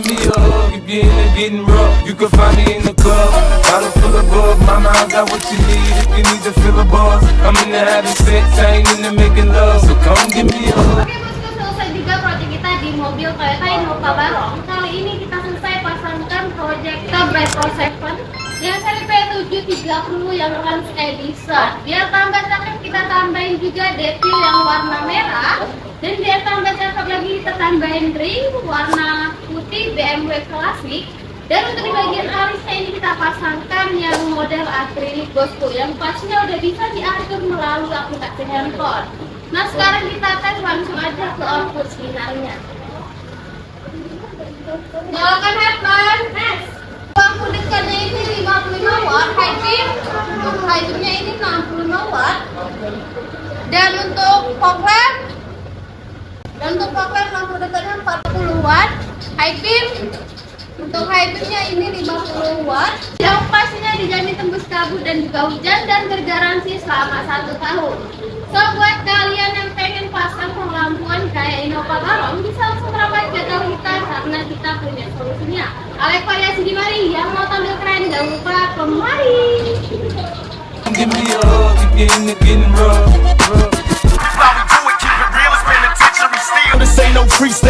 give me a hug if you're into getting rough. You can find me in the club, bottle full of bug. Mama, I got what you need if you need to fill a buzz. I'm in the having sex, I ain't into making love. So come give me a hug. Oke bosku, selesai juga project kita di mobil Toyota Innova Barong. Kali ini kita selesai pasangkan projector Bright Pro 7 yang seri P730 yang Rans Edition. Biar tambah cakep kita tambahin juga detail yang warna merah. Dan biar tambah cakep lagi kita tambahin ring warna putih BMW klasik. Dan untuk di bagian alisnya ini kita pasangkan yang model akrilik bosku, yang pastinya udah bisa diatur melalui aplikasi handphone. Nah sekarang kita tes langsung aja ke output sinyalnya. Nyalakan headline. Lampu dekatnya ini 55 watt, high beam. Untuk high beamnya ini 65 watt. Dan untuk fog lampu dekatnya 40 watt, high beam. Untuk high beamnya ini 50 watt. Yang pastinya dijamin tembus kabut dan juga hujan dan bergaransi selama 1 tahun. So buat kalian yang pengen pasang lampuan kayak Innova Barong bisa langsung rapat ke kita karena kita punya solusinya. Alek variasi di mari, yang mau tampil keren jangan lupa kemari. Give me a hug if you're into getting rough. How we do it, keep it real, it's penitentiary steel. This ain't no freestyle.